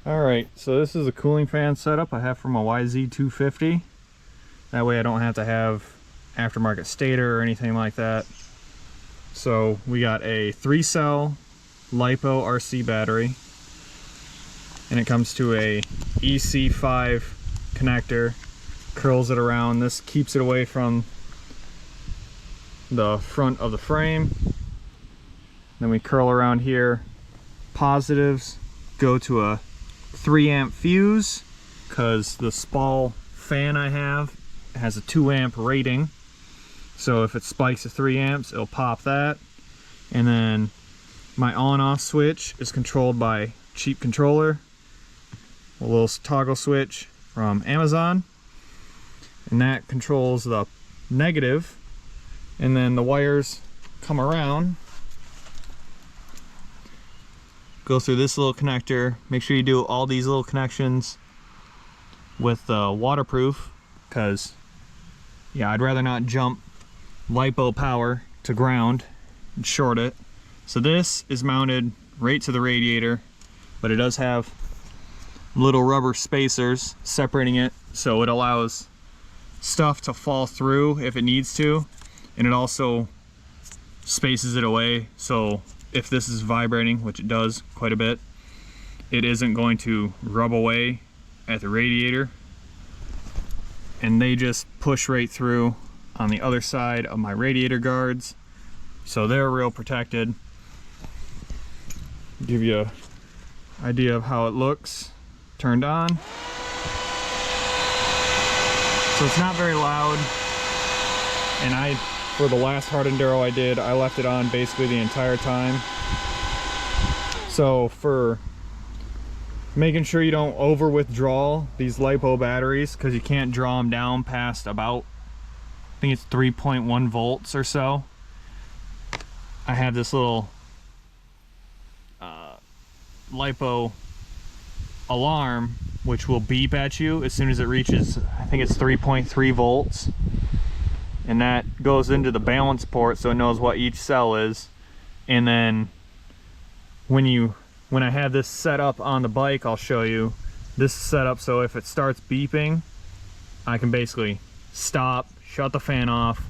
Alright, so this is a cooling fan setup I have from a YZ250. That way I don't have to have aftermarket stator or anything like that. So we got a 3-cell LiPo RC battery, and it comes to a EC5 connector, curls it around. This keeps it away from the front of the frame. Then we curl around here. Positives go to a 3-amp fuse, because the Spall fan I have has a 2-amp rating. So if it spikes at 3 amps, it'll pop that. And then my on-off switch is controlled by cheap controller, a little toggle switch from Amazon, and that controls the negative. And then the wires come around, go through this little connector. Make sure you do all these little connections with waterproof, because yeah, I'd rather not jump LiPo power to ground and short it. So this is mounted right to the radiator, but it does have little rubber spacers separating it, so it allows stuff to fall through if it needs to, and it also spaces it away, so if this is vibrating, which it does quite a bit, it isn't going to rub away at the radiator. And they just push right through on the other side of my radiator guards, so they're real protected. Give you an idea of how it looks turned on. So it's not very loud, and for the last hard enduro I did, I left it on basically the entire time. So for making sure you don't over withdraw these LiPo batteries, because you can't draw them down past about, I think it's 3.1 volts or so, I have this little LiPo alarm which will beep at you as soon as it reaches, I think it's 3.3 volts, and that goes into the balance port so it knows what each cell is. And then when I have this set up on the bike, I'll show you this is set up so if it starts beeping, I can basically stop, shut the fan off,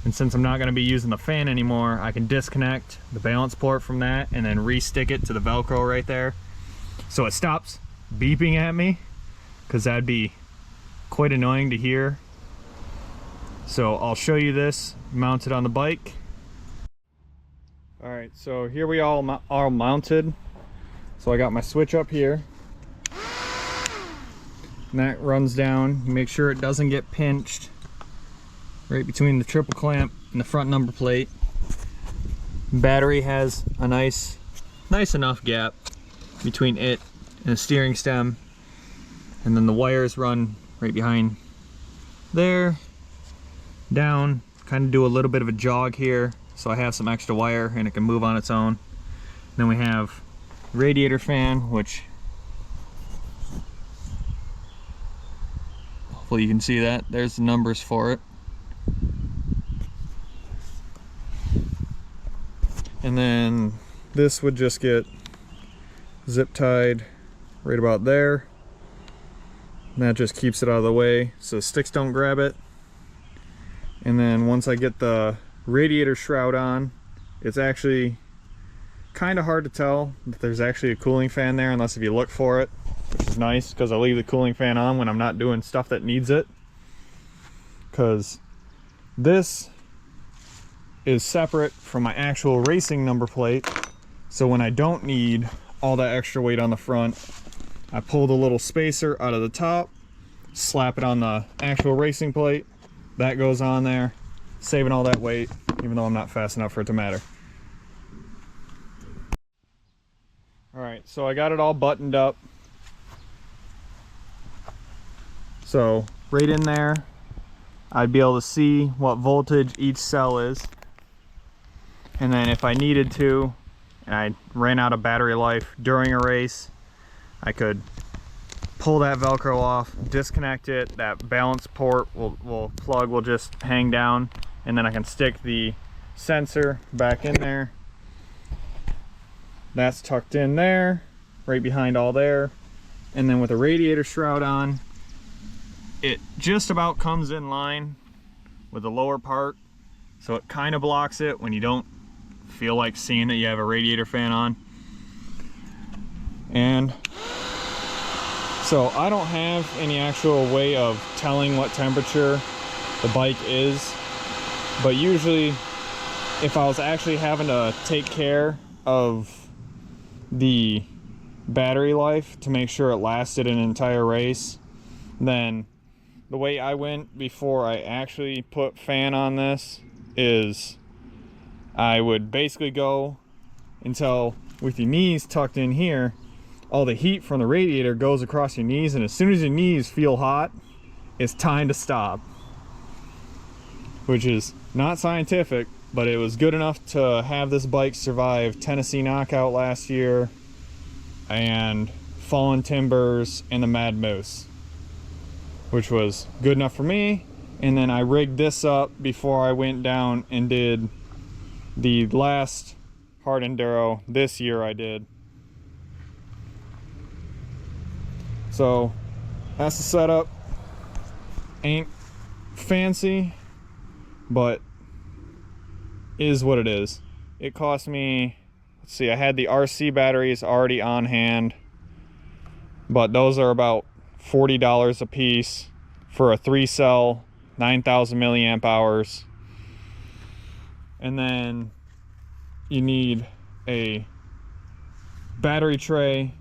and since I'm not going to be using the fan anymore, I can disconnect the balance port from that and then re-stick it to the Velcro right there, so it stops beeping at me, because that'd be quite annoying to hear. So I'll show you this mounted on the bike. Alright, so here we all are mounted. So I got my switch up here, and that runs down. You make sure it doesn't get pinched right between the triple clamp and the front number plate. Battery has a nice enough gap between it and the steering stem, and then the wires run right behind there, down, kind of do a little bit of a jog here, so I have some extra wire and it can move on its own. Then we have radiator fan, which hopefully you can see that. There's the numbers for it. And then this would just get zip tied right about there, and that just keeps it out of the way so sticks don't grab it. And then once I get the radiator shroud on, it's actually kind of hard to tell that there's actually a cooling fan there unless if you look for it, which is nice because I leave the cooling fan on when I'm not doing stuff that needs it, because this is separate from my actual racing number plate. So when I don't need all that extra weight on the front, I pull the little spacer out of the top, slap it on the actual racing plate, that goes on there, saving all that weight, even though I'm not fast enough for it to matter. Alright, so I got it all buttoned up. So right in there, I'd be able to see what voltage each cell is. And then if I needed to, and I ran out of battery life during a race, I could pull that Velcro off, disconnect it, that balance port will just hang down, and then I can stick the sensor back in there. That's tucked in there, right behind all there. and then with a radiator shroud on, it just about comes in line with the lower part, so it kind of blocks it when you don't feel like seeing that you have a radiator fan on. And so I don't have any actual way of telling what temperature the bike is, but usually if I was actually having to take care of the battery life to make sure it lasted an entire race, then the way I went before I actually put fan on this is I would basically go until, with your knees tucked in here, all the heat from the radiator goes across your knees, and as soon as your knees feel hot, it's time to stop. Which is not scientific, but it was good enough to have this bike survive Tennessee Knockout last year and Fallen Timbers and the Mad Moose, which was good enough for me. And then I rigged this up before I went down and did the last hard enduro this year I did. So that's the setup. Ain't fancy, but is what it is. It cost me, let's see, I had the RC batteries already on hand, but those are about $40 a piece for a 3-cell 9,000 milliamp hours. And then you need a battery tray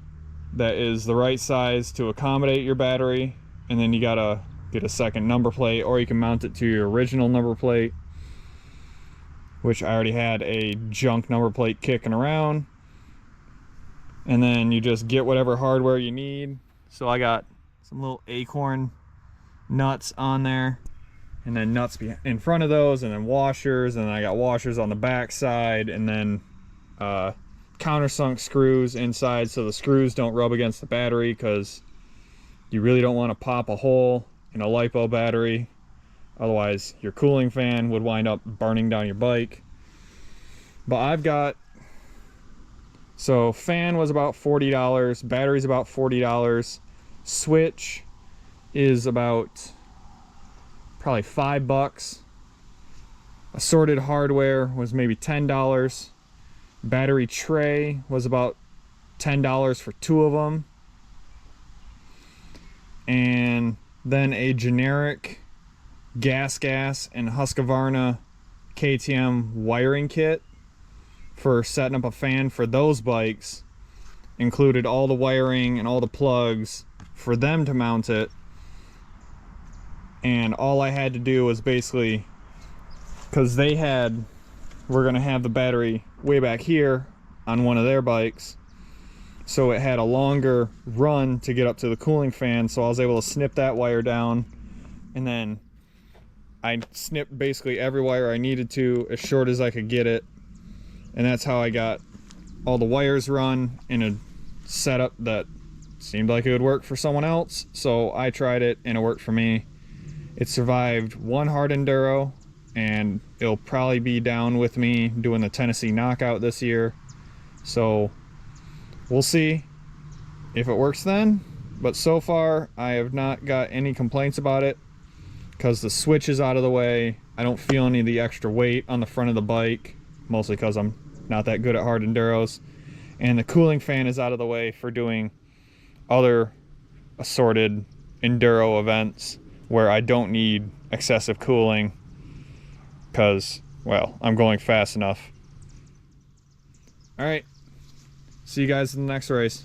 that is the right size to accommodate your battery, and then you gotta get a second number plate, or you can mount it to your original number plate, which I already had a junk number plate kicking around. And then you just get whatever hardware you need. So I got some little Acorn nuts on there, and then nuts in front of those, and then washers, and then I got washers on the back side, and then countersunk screws inside so the screws don't rub against the battery, because you really don't want to pop a hole in a LiPo battery, otherwise your cooling fan would wind up burning down your bike. But I've got, so fan was about $40, battery's about $40, switch is about probably $5, assorted hardware was maybe $10, battery tray was about $10 for 2 of them, and then a generic gas and Husqvarna KTM wiring kit for setting up a fan for those bikes included all the wiring and all the plugs for them to mount it. And all I had to do was basically, because we're gonna have the battery way back here on one of their bikes, so it had a longer run to get up to the cooling fan, so I was able to snip that wire down, and then I snipped basically every wire I needed to as short as I could get it, and that's how I got all the wires run in a setup that seemed like it would work for someone else. So I tried it and it worked for me. It survived one hard enduro, and it'll probably be down with me doing the Tennessee Knockout this year, so we'll see if it works then. But so far I have not got any complaints about it, because the switch is out of the way. I don't feel any of the extra weight on the front of the bike, mostly because I'm not that good at hard enduros, and the cooling fan is out of the way for doing other assorted enduro events where I don't need excessive cooling, because, well, I'm going fast enough. All right, see you guys in the next race.